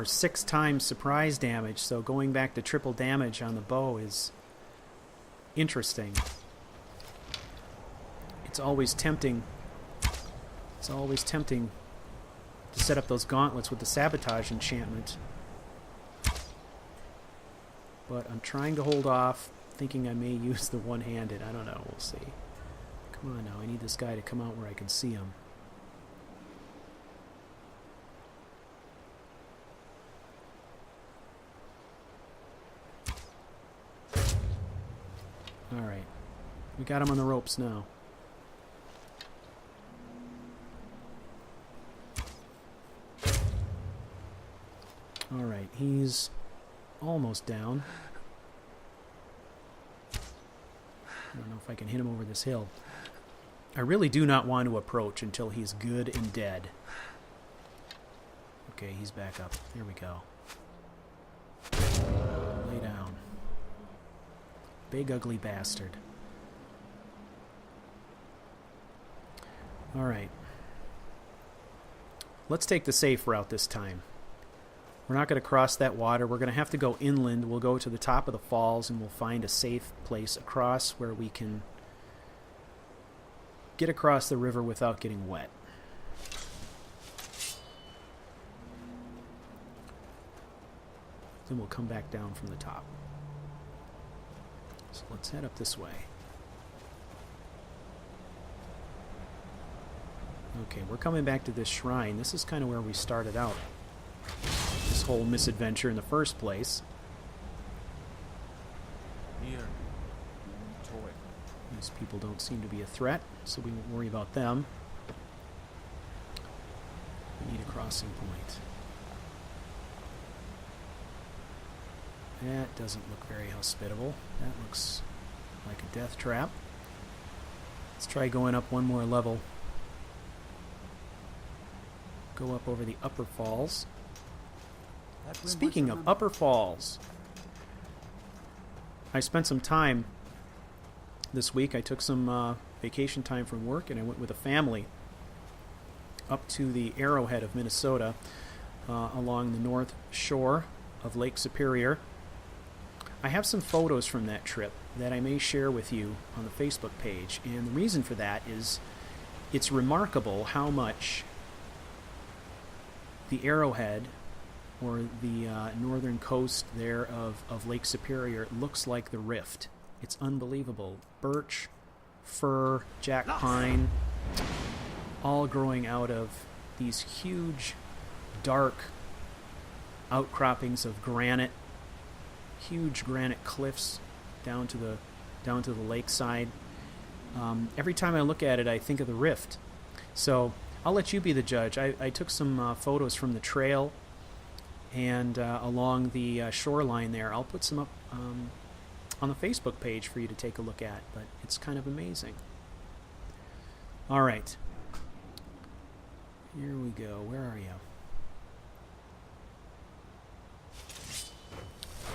6 times surprise damage, so going back to triple damage on the bow is interesting. It's always tempting. It's always tempting to set up those gauntlets with the sabotage enchantment. But I'm trying to hold off, thinking I may use the one-handed. I don't know, we'll see. Come on now, I need this guy to come out where I can see him. Alright. We got him on the ropes now. Alright, he's almost down. I don't know if I can hit him over this hill. I really do not want to approach until he's good and dead. Okay, he's back up. There we go. Lay down. Big ugly bastard. Alright. Let's take the safe route this time. We're not going to cross that water. We're going to have to go inland. We'll go to the top of the falls and we'll find a safe place across where we can get across the river without getting wet. Then we'll come back down from the top. So let's head up this way. Okay, we're coming back to this shrine. This is kind of where we started out. This whole misadventure in the first place. Here. Toy. These people don't seem to be a threat, so we won't worry about them. We need a crossing point. That doesn't look very hospitable. That looks like a death trap. Let's try going up one more level. Go up over the upper falls. Speaking of upper falls, I spent some time this week. I took some vacation time from work and I went with a family up to the Arrowhead of Minnesota along the north shore of Lake Superior. I have some photos from that trip that I may share with you on the Facebook page, and the reason for that is it's remarkable how much the Arrowhead, or the northern coast there of Lake Superior, looks like the Rift. It's unbelievable. Birch, fir, jack pine, all growing out of these huge, dark outcroppings of granite, huge granite cliffs down to the lakeside. Every time I look at it, I think of the Rift. So I'll let you be the judge. I took some photos from the trail and along the shoreline there. I'll put some up on the Facebook page for you to take a look at, but it's kind of amazing. All right. Here we go. Where are you?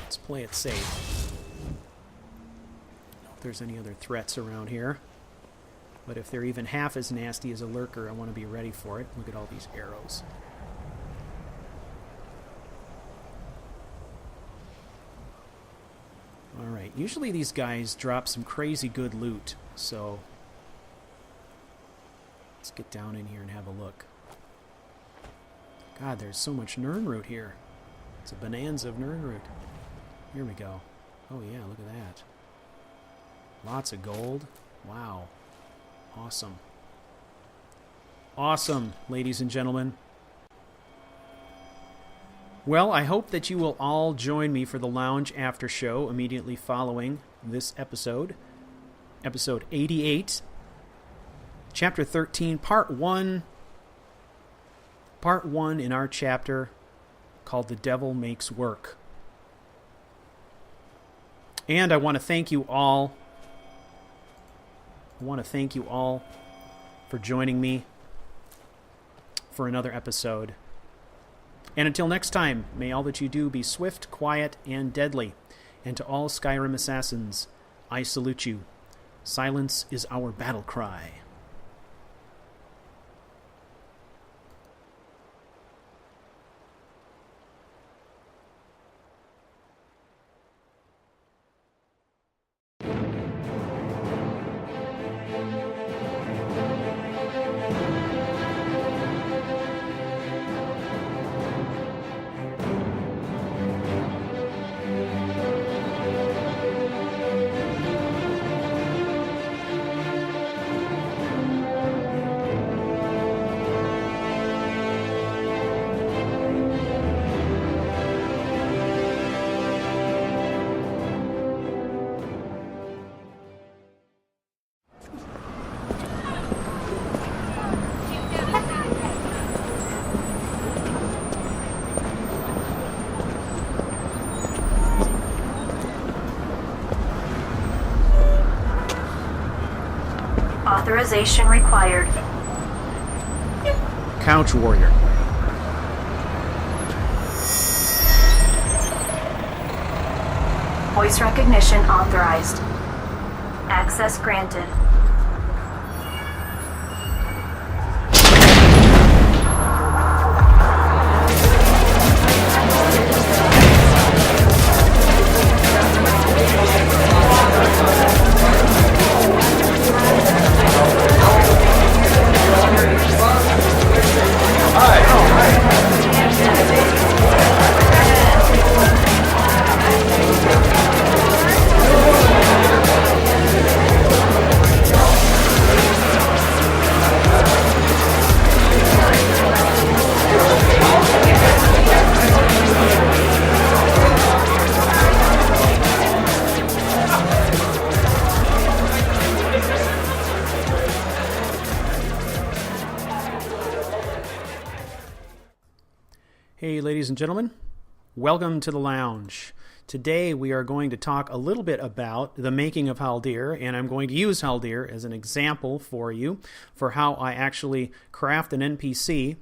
Let's play it safe. I don't know if there's any other threats around here. But if they're even half as nasty as a lurker, I want to be ready for it. Look at all these arrows. Alright, usually these guys drop some crazy good loot, so let's get down in here and have a look. God, there's so much Nirnroot here. It's a bonanza of Nirnroot. Here we go. Oh yeah, look at that. Lots of gold. Wow. Awesome. Awesome, ladies and gentlemen. Well, I hope that you will all join me for the Lounge After Show immediately following this episode. Episode 88, Chapter 13, Part 1. Part 1 in our chapter called The Devil Makes Work. And I want to thank you all. For joining me for another episode. And until next time, may all that you do be swift, quiet, and deadly. And to all Skyrim assassins, I salute you. Silence is our battle cry. Authorization required. CouchWarrior. Voice recognition authorized. Access granted. Hey, ladies and gentlemen, welcome to the lounge. Today we are going to talk a little bit about the Making of Haldir, and I'm going to use Haldir as an example for you for how I actually craft an NPC.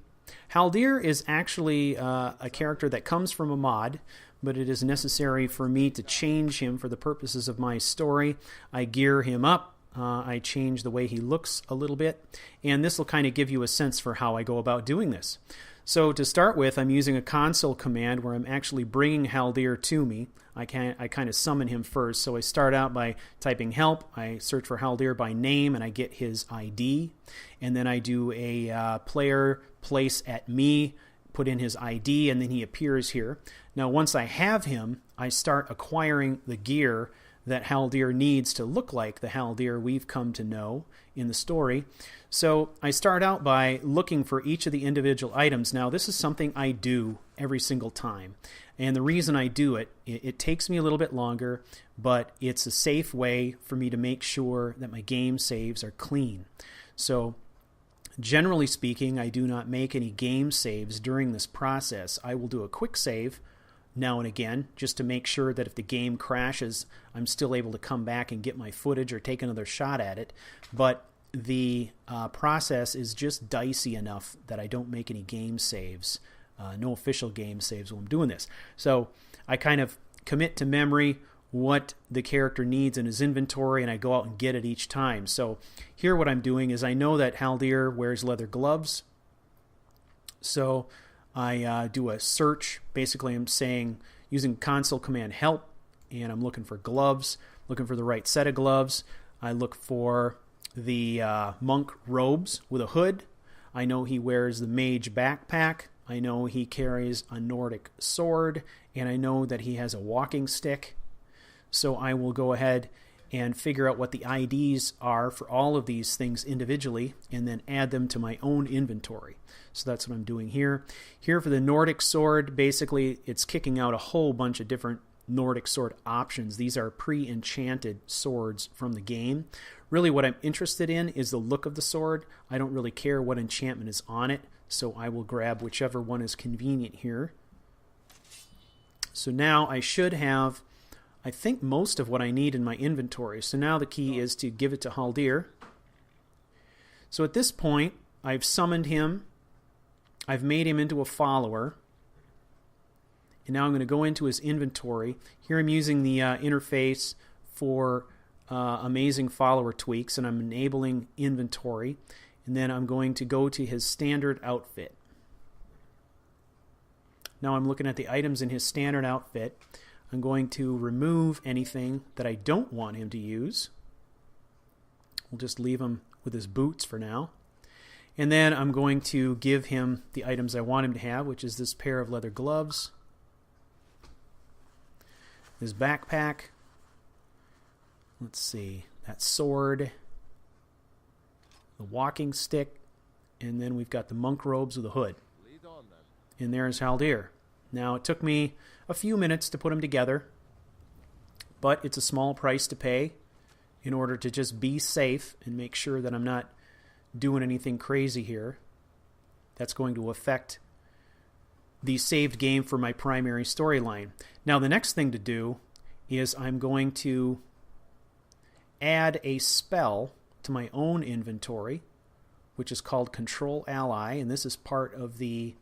Haldir is actually a character that comes from a mod, but it is necessary for me to change him for the purposes of my story. I gear him up. I change the way he looks a little bit, and this will kind of give you a sense for how I go about doing this. So to start with, I'm using a console command where I'm actually bringing Haldir to me. I kind of summon him first. So I start out by typing help. I search for Haldir by name, and I get his ID. And then I do a player place at me, put in his ID, and then he appears here. Now, once I have him, I start acquiring the gear that Haldir needs to look like the Haldir we've come to know in the story. So I start out by looking for each of the individual items. Now, this is something I do every single time. And the reason I do it, it takes me a little bit longer, but it's a safe way for me to make sure that my game saves are clean. So generally speaking, I do not make any game saves during this process. I will do a quick save now and again, just to make sure that if the game crashes, I'm still able to come back and get my footage or take another shot at it. But the process is just dicey enough that I don't make any game saves, no official game saves while I'm doing this. So I kind of commit to memory what the character needs in his inventory, and I go out and get it each time. So here what I'm doing is I know that Haldir wears leather gloves, so I do a search. Basically, I'm saying, using console command help, and I'm looking for gloves, looking for the right set of gloves. I look for the monk robes with a hood. I know he wears the mage backpack. I know he carries a Nordic sword, and I know that he has a walking stick. So I will go ahead and figure out what the IDs are for all of these things individually, and then add them to my own inventory. So that's what I'm doing here. Here for the Nordic sword, basically it's kicking out a whole bunch of different Nordic sword options. These are pre-enchanted swords from the game. Really what I'm interested in is the look of the sword. I don't really care what enchantment is on it, so I will grab whichever one is convenient here. So now I should have, I think, most of what I need in my inventory. So now the key is to give it to Haldir. So at this point, I've summoned him. I've made him into a follower. And now I'm going to go into his inventory. Here I'm using the interface for amazing follower tweaks, and I'm enabling inventory. And then I'm going to go to his standard outfit. Now I'm looking at the items in his standard outfit. I'm going to remove anything that I don't want him to use. We'll just leave him with his boots for now. And then I'm going to give him the items I want him to have, which is this pair of leather gloves, his backpack, let's see, that sword, the walking stick, and then we've got the monk robes with a hood. Lead on, then. And there's Haldir. Now, it took me a few minutes to put them together, but it's a small price to pay in order to just be safe and make sure that I'm not doing anything crazy here that's going to affect the saved game for my primary storyline. Now, the next thing to do is I'm going to add a spell to my own inventory, which is called Control Ally, and this is part of the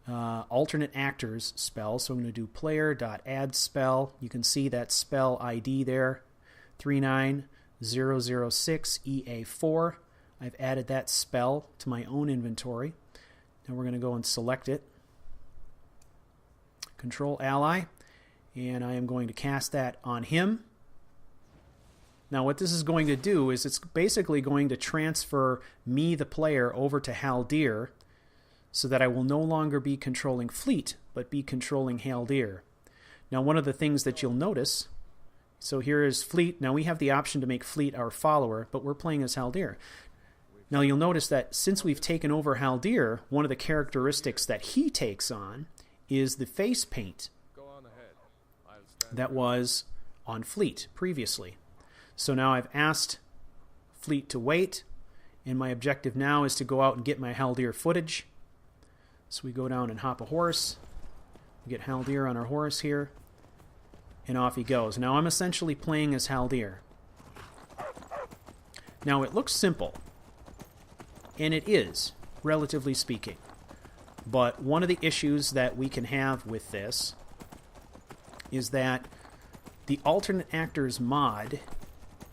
alternate actors spell. So I'm going to do player.add-spell. You can see that spell ID there, 39006EA4. I've added that spell to my own inventory. Now we're going to go and select it. Control Ally, and I am going to cast that on him. Now what this is going to do is it's basically going to transfer me, the player, over to Haldir, so that I will no longer be controlling Fleet, but be controlling Haldir. Now one of the things that you'll notice, so here is Fleet. Now we have the option to make Fleet our follower, but we're playing as Haldir. Now you'll notice that since we've taken over Haldir, one of the characteristics that he takes on is the face paint that was on Fleet previously. So now I've asked Fleet to wait, and my objective now is to go out and get my Haldir footage. So we go down and hop a horse. We get Haldir on our horse here, and off he goes. Now I'm essentially playing as Haldir. Now it looks simple, and it is, relatively speaking. But one of the issues that we can have with this is that the alternate actors mod,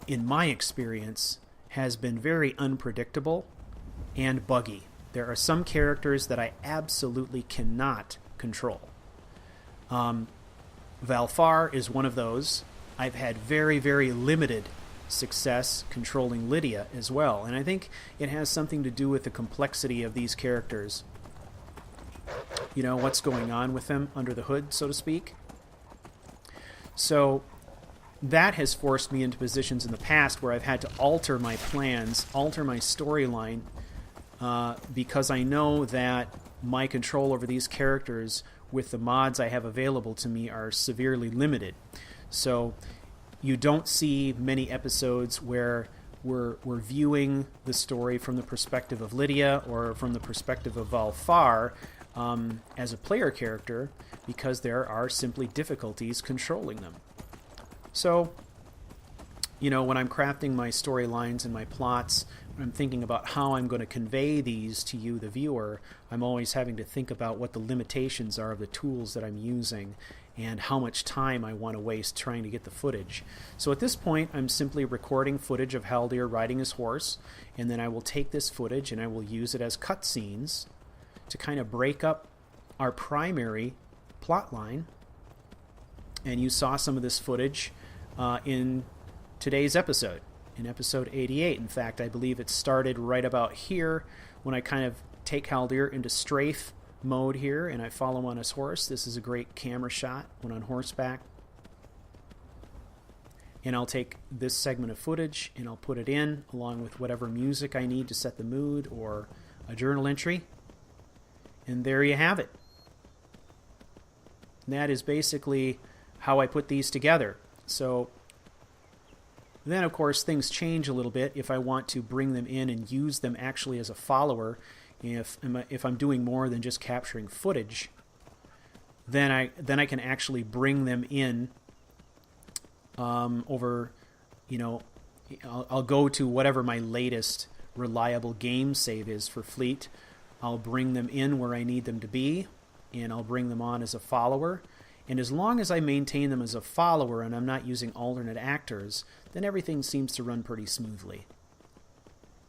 in my experience, has been very unpredictable and buggy. There are some characters that I absolutely cannot control. Valfar is one of those. I've had very, very limited success controlling Lydia as well, and I think it has something to do with the complexity of these characters. You know, what's going on with them under the hood, so to speak. So that has forced me into positions in the past where I've had to alter my plans, alter my storyline, because I know that my control over these characters with the mods I have available to me are severely limited. So you don't see many episodes where we're viewing the story from the perspective of Lydia or from the perspective of Valfar as a player character, because there are simply difficulties controlling them. So, you know, when I'm crafting my storylines and my plots, when I'm thinking about how I'm going to convey these to you, the viewer, I'm always having to think about what the limitations are of the tools that I'm using and how much time I want to waste trying to get the footage. So at this point, I'm simply recording footage of Haldir riding his horse, and then I will take this footage and I will use it as cutscenes to kind of break up our primary plot line. And you saw some of this footage in today's episode, in episode 88. In fact, I believe it started right about here when I kind of take Haldir into strafe mode here and I follow him on his horse. This is a great camera shot when on horseback. and I'll take this segment of footage and I'll put it in along with whatever music I need to set the mood or a journal entry. And there you have it. And that is basically how I put these together. So then, of course, things change a little bit if I want to bring them in and use them actually as a follower. If I'm doing more than just capturing footage, then I can actually bring them in over, I'll go to whatever my latest reliable game save is for Fleet. I'll bring them in where I need them to be, and I'll bring them on as a follower. And as long as I maintain them as a follower and I'm not using alternate actors, then everything seems to run pretty smoothly.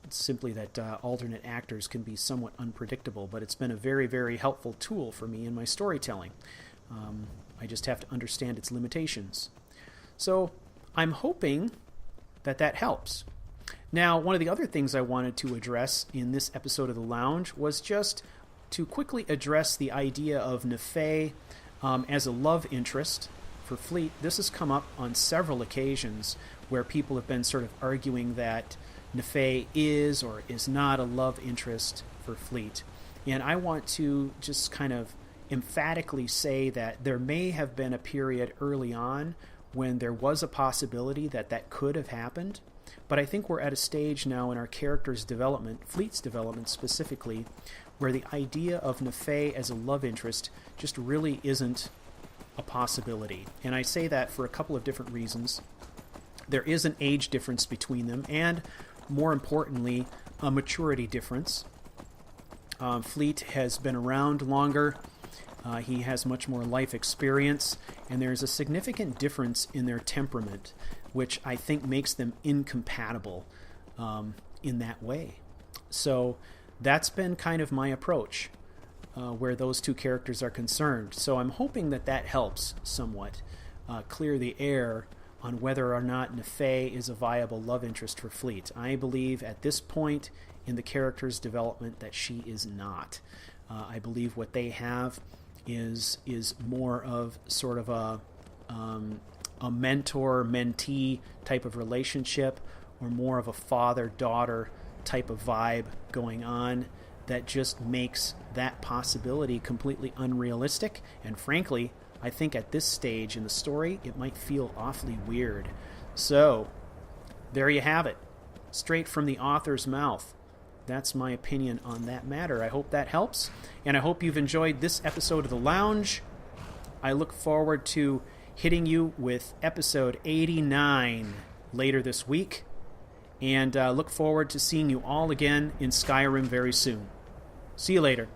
It's simply that alternate actors can be somewhat unpredictable, but it's been a very, very helpful tool for me in my storytelling. I just have to understand its limitations. So I'm hoping that helps. Now, one of the other things I wanted to address in this episode of The Lounge was just to quickly address the idea of Nefei as a love interest for Fleet. This has come up on several occasions where people have been sort of arguing that Nefei is or is not a love interest for Fleet. And I want to just kind of emphatically say that there may have been a period early on when there was a possibility that could have happened. But I think we're at a stage now in our character's development, Fleet's development specifically, where the idea of Nefei as a love interest just really isn't a possibility. And I say that for a couple of different reasons. There is an age difference between them, and more importantly, a maturity difference. Fleet has been around longer. He has much more life experience, and there's a significant difference in their temperament, which I think makes them incompatible in that way. So that's been kind of my approach where those two characters are concerned. So I'm hoping that helps somewhat clear the air on whether or not Nefei is a viable love interest for Fleet. I believe at this point in the character's development that she is not. I believe what they have is more of sort of a mentor-mentee type of relationship, or more of a father-daughter type of vibe going on that just makes that possibility completely unrealistic. And frankly, I think at this stage in the story, it might feel awfully weird. So, there you have it. Straight from the author's mouth. That's my opinion on that matter. I hope that helps, and I hope you've enjoyed this episode of The Lounge. I look forward to hitting you with episode 89 later this week, and look forward to seeing you all again in Skyrim very soon. See you later.